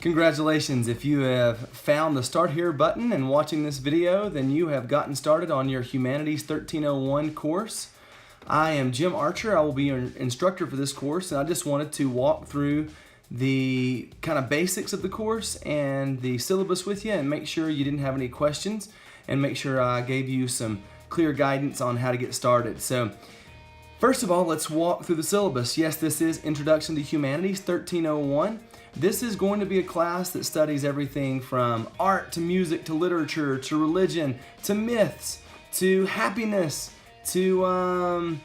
Congratulations, if you have found the Start Here button and watching this video, then you have gotten started on your Humanities 1301 course. I am Jim Archer. I will be your instructor for this course, and I just wanted to walk through the kind of basics of the course and the syllabus with you and make sure you didn't have any questions and make sure I gave you some clear guidance on how to get started. So first of all, let's walk through the syllabus. Yes, this is Introduction to Humanities 1301. This is going to be a class that studies everything from art to music to literature to religion to myths to happiness to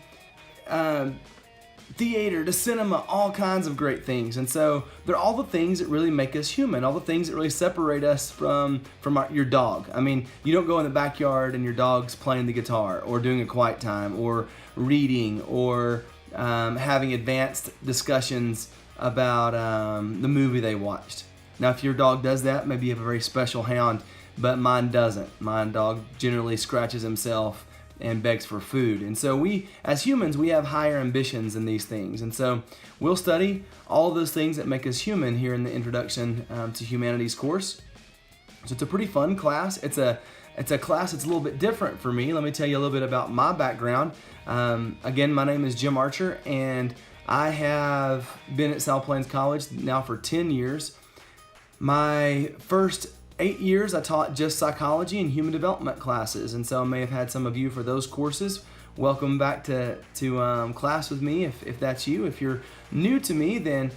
theater to cinema, all kinds of great things. And so they're all the things that really make us human, all the things that really separate us from your dog. I mean, you don't go in the backyard and your dog's playing the guitar or doing a quiet time or reading or having advanced discussions about the movie they watched. Now, if your dog does that, maybe you have a very special hound, but mine doesn't. My dog generally scratches himself and begs for food. And so we, as humans, we have higher ambitions in these things. And so we'll study all of those things that make us human here in the Introduction to Humanities course. So it's a pretty fun class. It's a class that's a little bit different for me. Let me tell you a little bit about my background. Again, my name is Jim Archer, and I have been at South Plains College now for 10 years. My first 8 years I taught just psychology and human development classes, and so I may have had some of you for those courses. Welcome back to class with me if that's you. If you're new to me, then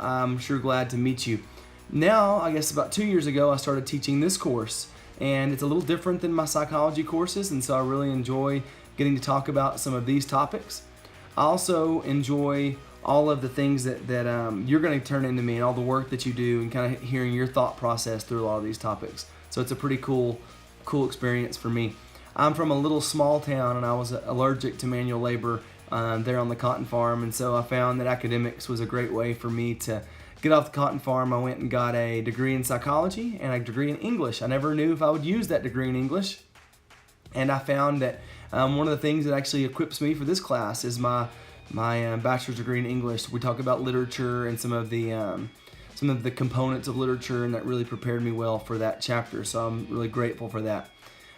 I'm sure glad to meet you. Now, I guess about 2 years ago, I started teaching this course, and it's a little different than my psychology courses, and so I really enjoy getting to talk about some of these topics. I also enjoy all of the things that you're going to turn into me and all the work that you do and kind of hearing your thought process through a lot of these topics. So it's a pretty cool experience for me. I'm from a little small town, and I was allergic to manual labor there on the cotton farm, and so I found that academics was a great way for me to get off the cotton farm. I went and got a degree in psychology and a degree in English. I never knew if I would use that degree in English, and I found that one of the things that actually equips me for this class is my bachelor's degree in English. We talk about literature and some of the components of literature, and that really prepared me well for that chapter. So I'm really grateful for that.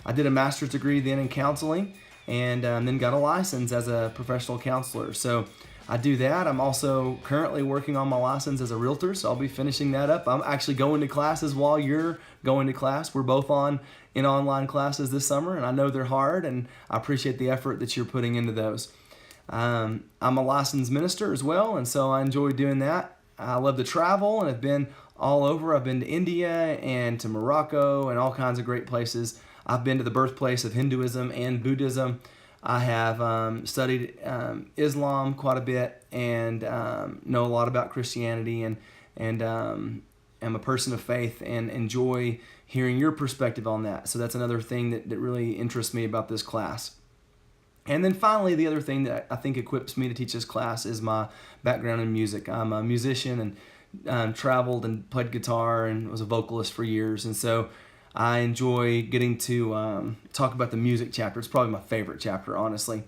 I did a master's degree then in counseling, and then got a license as a professional counselor. So I do that. I'm also currently working on my license as a realtor, so I'll be finishing that up. I'm actually going to classes while you're going to class. We're both in online classes this summer, and I know they're hard, and I appreciate the effort that you're putting into those. I'm a licensed minister as well, and so I enjoy doing that. I love to travel, and I've been all over. I've been to India and to Morocco and all kinds of great places. I've been to the birthplace of Hinduism and Buddhism. I have studied Islam quite a bit and know a lot about Christianity, and am a person of faith and enjoy hearing your perspective on that. So that's another thing that really interests me about this class. And then finally, the other thing that I think equips me to teach this class is my background in music. I'm a musician and traveled and played guitar and was a vocalist for years. And so I enjoy getting to talk about the music chapter. It's probably my favorite chapter, honestly.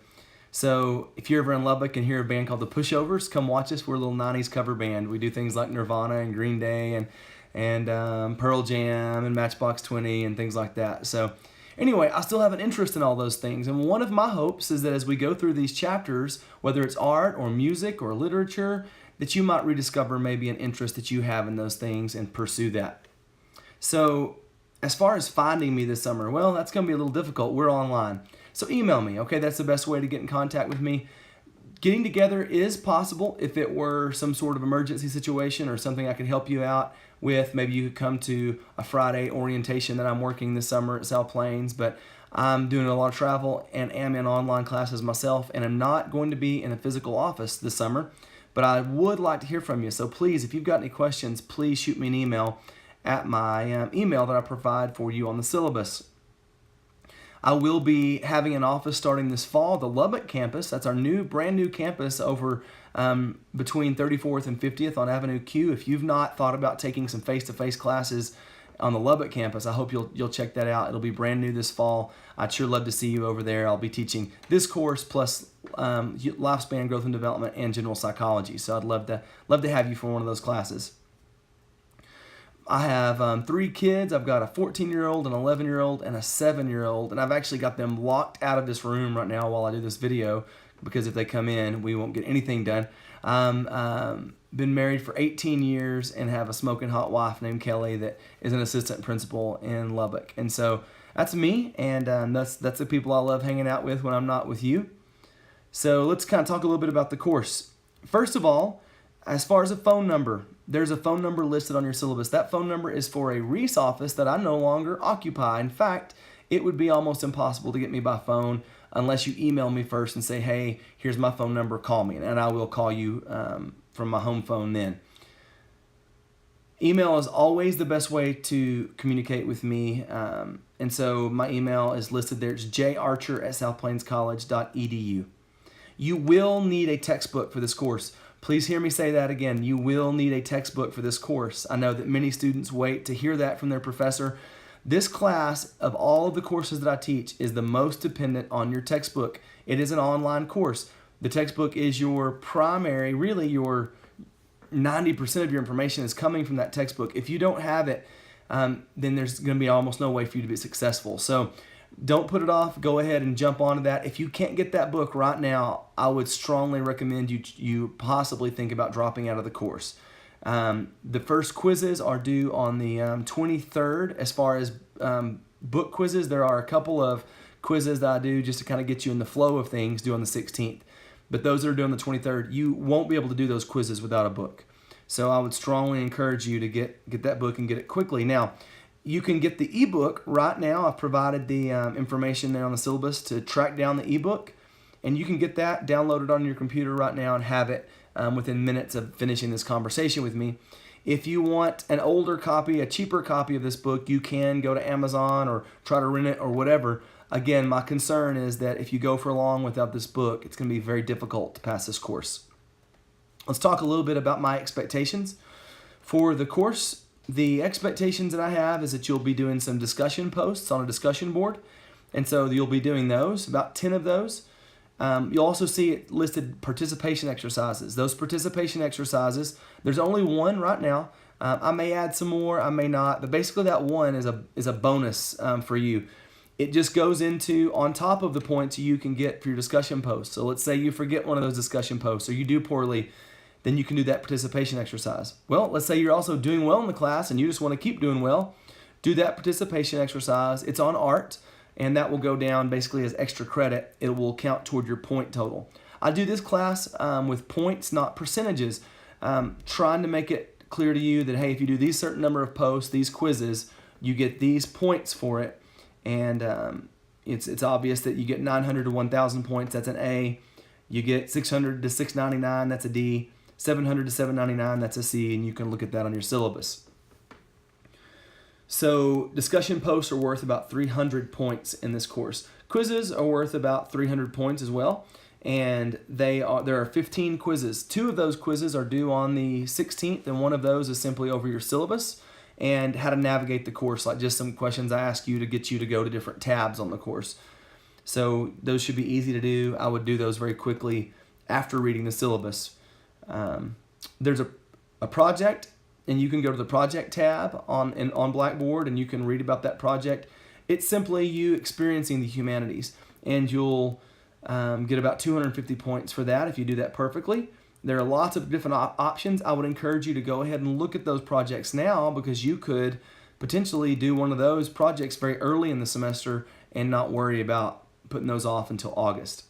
So if you're ever in Lubbock and hear a band called the Pushovers, come watch us. We're a little 90s cover band. We do things like Nirvana and Green Day and Pearl Jam and Matchbox 20 and things like that. So anyway, I still have an interest in all those things, and one of my hopes is that as we go through these chapters, whether it's art or music or literature, that you might rediscover maybe an interest that you have in those things and pursue that. So as far as finding me this summer, well, that's going to be a little difficult. We're online. So email me, okay? That's the best way to get in contact with me. Getting together is possible if it were some sort of emergency situation or something I could help you out with. Maybe you could come to a Friday orientation that I'm working this summer at South Plains, but I'm doing a lot of travel and am in online classes myself, and I'm not going to be in a physical office this summer, but I would like to hear from you. So please, if you've got any questions, please shoot me an email at my email that I provide for you on the syllabus. I will be having an office starting this fall, the Lubbock campus. That's our brand new campus over between 34th and 50th on Avenue Q. If you've not thought about taking some face-to-face classes on the Lubbock campus, I hope you'll check that out. It'll be brand new this fall. I'd sure love to see you over there. I'll be teaching this course plus lifespan growth and development and general psychology. So I'd love to have you for one of those classes. I have 3 kids. I've got a 14-year-old, an 11-year-old, and a 7-year-old. And I've actually got them locked out of this room right now while I do this video, because if they come in, we won't get anything done. Been married for 18 years and have a smoking hot wife named Kelly that is an assistant principal in Lubbock. And so that's me, and that's the people I love hanging out with when I'm not with you. So let's kind of talk a little bit about the course. First of all, as far as a phone number, there's a phone number listed on your syllabus. That phone number is for a Reese office that I no longer occupy. In fact, it would be almost impossible to get me by phone unless you email me first and say, hey, here's my phone number, call me. And I will call you from my home phone then. Email is always the best way to communicate with me. And so my email is listed there. It's jarcher@southplainscollege.edu. You will need a textbook for this course. Please hear me say that again. You will need a textbook for this course. I know that many students wait to hear that from their professor. This class, of all of the courses that I teach, is the most dependent on your textbook. It is an online course. The textbook is your primary, really your 90% of your information is coming from that textbook. If you don't have it, then there's going to be almost no way for you to be successful. So don't put it off. Go ahead and jump onto that. If you can't get that book right now, I would strongly recommend you possibly think about dropping out of the course. The first quizzes are due on the 23rd. As far as book quizzes, there are a couple of quizzes that I do just to kind of get you in the flow of things, due on the 16th. But those that are due on the 23rd, you won't be able to do those quizzes without a book. So I would strongly encourage you to get that book and get it quickly. Now, you can get the ebook right now. I've provided the information there on the syllabus to track down the ebook, and you can get that downloaded on your computer right now and have it within minutes of finishing this conversation with me. If you want an older copy, a cheaper copy of this book, you can go to Amazon or try to rent it or whatever. Again, my concern is that if you go for long without this book, it's going to be very difficult to pass this course. Let's talk a little bit about my expectations for the course. The expectations that I have is that you'll be doing some discussion posts on a discussion board. And so you'll be doing those, about 10 of those. You'll also see it listed participation exercises. Those participation exercises, there's only one right now. I may add some more, I may not, but basically that one is a bonus for you. It just goes into on top of the points you can get for your discussion posts. So let's say you forget one of those discussion posts or you do poorly, then you can do that participation exercise. Well, let's say you're also doing well in the class and you just want to keep doing well. Do that participation exercise. It's on art, and that will go down basically as extra credit. It will count toward your point total. I do this class with points, not percentages, trying to make it clear to you that, hey, if you do these certain number of posts, these quizzes, you get these points for it. And it's obvious that you get 900 to 1,000 points, that's an A. You get 600 to 699, that's a D. 700 to 799, that's a C, and you can look at that on your syllabus. So discussion posts are worth about 300 points in this course. Quizzes are worth about 300 points as well, and there are 15 quizzes. 2 of those quizzes are due on the 16th, and one of those is simply over your syllabus and how to navigate the course, like just some questions I ask you to get you to go to different tabs on the course. So those should be easy to do. I would do those very quickly after reading the syllabus. There's a project, and you can go to the project tab on Blackboard, and you can read about that project. It's simply you experiencing the humanities, and you'll get about 250 points for that if you do that perfectly. There are lots of different options. I would encourage you to go ahead and look at those projects now, because you could potentially do one of those projects very early in the semester and not worry about putting those off until August.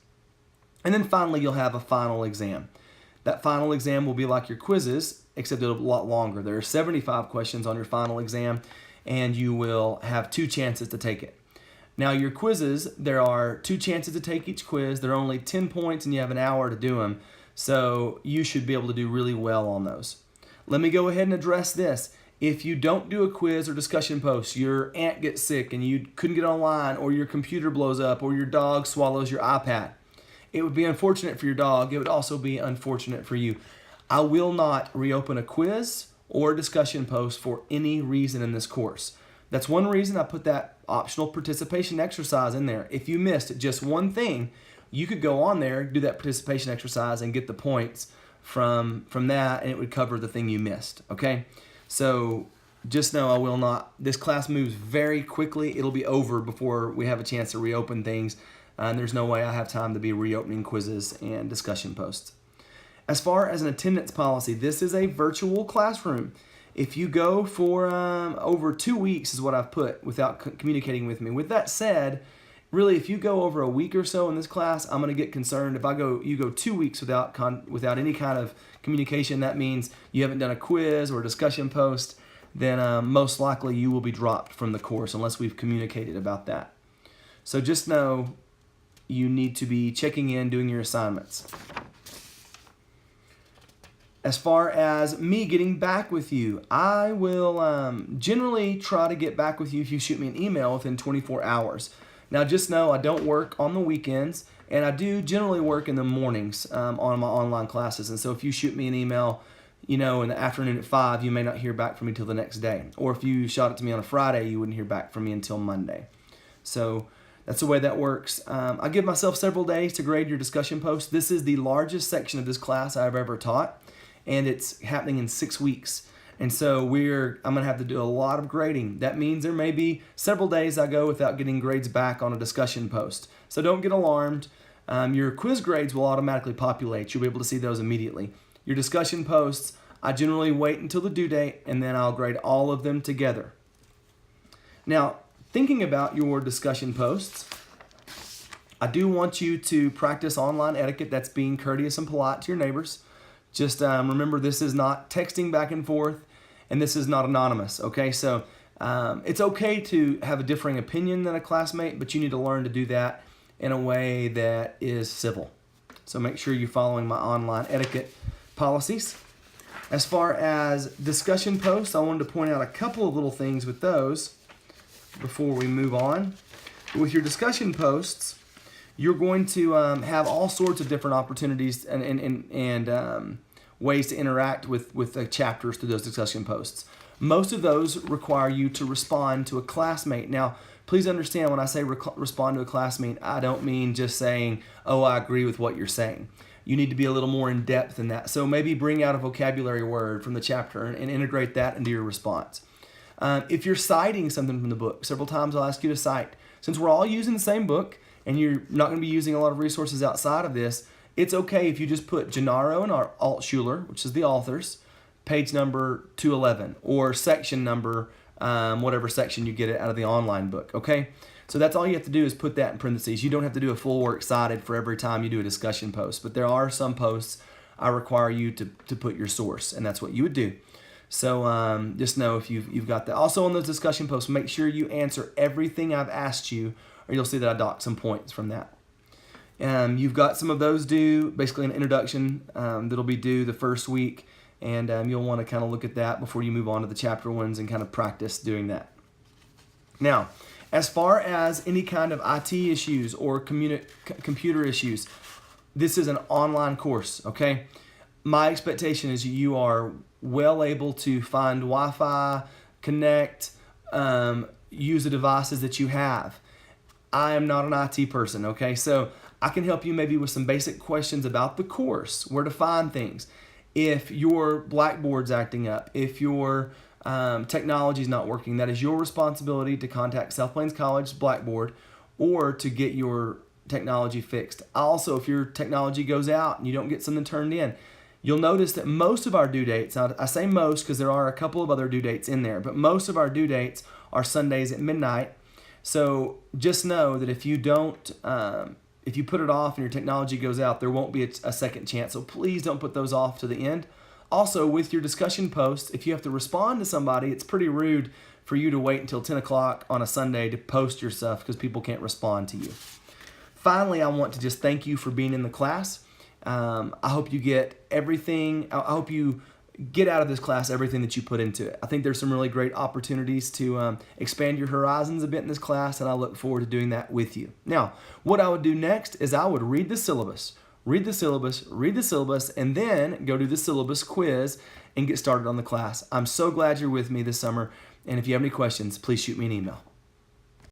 And then finally, you'll have a final exam. That final exam will be like your quizzes, except it'll be a lot longer. There are 75 questions on your final exam, and you will have 2 chances to take it. Now, your quizzes, there are 2 chances to take each quiz. They're only 10 points, and you have an hour to do them. So you should be able to do really well on those. Let me go ahead and address this. If you don't do a quiz or discussion post, your aunt gets sick and you couldn't get online, or your computer blows up, or your dog swallows your iPad. It would be unfortunate for your dog. It would also be unfortunate for you. I will not reopen a quiz or a discussion post for any reason in this course. That's one reason I put that optional participation exercise in there. If you missed just one thing, you could go on there, do that participation exercise, and get the points from that, and it would cover the thing you missed, okay? So just know I will not. This class moves very quickly. It'll be over before we have a chance to reopen things. And there's no way I have time to be reopening quizzes and discussion posts. As far as an attendance policy, this is a virtual classroom. If you go for over 2 weeks is what I've put without communicating with me. With that said, really, if you go over a week or so in this class, I'm going to get concerned. If you go 2 weeks without any kind of communication, that means you haven't done a quiz or a discussion post, then most likely you will be dropped from the course unless we've communicated about that. So just know you need to be checking in, doing your assignments. As far as me getting back with you, I will generally try to get back with you if you shoot me an email within 24 hours. Now just know I don't work on the weekends, and I do generally work in the mornings on my online classes. And so if you shoot me an email, in the afternoon at 5, you may not hear back from me till the next day. Or if you shot it to me on a Friday, you wouldn't hear back from me until Monday. So that's the way that works. I give myself several days to grade your discussion post. This is the largest section of this class I've ever taught, and it's happening in 6 weeks. And so I'm going to have to do a lot of grading. That means there may be several days I go without getting grades back on a discussion post. So don't get alarmed. Your quiz grades will automatically populate. You'll be able to see those immediately. Your discussion posts, I generally wait until the due date, and then I'll grade all of them together. Now, thinking about your discussion posts, I do want you to practice online etiquette. That's being courteous and polite to your neighbors. Just remember, this is not texting back and forth, and this is not anonymous, okay? So it's okay to have a differing opinion than a classmate, but you need to learn to do that in a way that is civil. So make sure you're following my online etiquette policies. As far as discussion posts, I wanted to point out a couple of little things with those before we move on. With your discussion posts, you're going to have all sorts of different opportunities and ways to interact with the chapters through those discussion posts. Most of those require you to respond to a classmate. Now, please understand when I say respond to a classmate, I don't mean just saying, oh, I agree with what you're saying. You need to be a little more in depth than that. So maybe bring out a vocabulary word from the chapter and integrate that into your response. If you're citing something from the book, several times I'll ask you to cite. Since we're all using the same book and you're not going to be using a lot of resources outside of this, it's okay if you just put Gennaro and Altshuler, which is the authors, page number 211, or section number, whatever section you get it out of the online book, okay? So that's all you have to do is put that in parentheses. You don't have to do a full works cited for every time you do a discussion post, but there are some posts I require you to put your source, and that's what you would do. So just know if you've got that. Also on those discussion posts, make sure you answer everything I've asked you, or you'll see that I docked some points from that. You've got some of those due, basically an introduction that'll be due the first week, and you'll want to kind of look at that before you move on to the chapter ones and kind of practice doing that. Now, as far as any kind of IT issues or computer issues, this is an online course, okay? My expectation is you are well able to find Wi-Fi, connect, use the devices that you have. I am not an IT person, okay? So I can help you maybe with some basic questions about the course, where to find things. If your Blackboard's acting up, if your technology is not working, that is your responsibility to contact South Plains College Blackboard or to get your technology fixed. Also, if your technology goes out and you don't get something turned in, you'll notice that most of our due dates, now I say most because there are a couple of other due dates in there, but most of our due dates are Sundays at midnight. So just know that if you don't, if you put it off and your technology goes out, there won't be a second chance. So please don't put those off to the end. Also, with your discussion posts, if you have to respond to somebody, it's pretty rude for you to wait until 10 o'clock on a Sunday to post your stuff because people can't respond to you. Finally, I want to just thank you for being in the class. I hope you get everything. I hope you get out of this class everything that you put into it. I think there's some really great opportunities to expand your horizons a bit in this class, and I look forward to doing that with you. Now, what I would do next is I would read the syllabus, and then go to the syllabus quiz and get started on the class. I'm so glad you're with me this summer, and if you have any questions, please shoot me an email.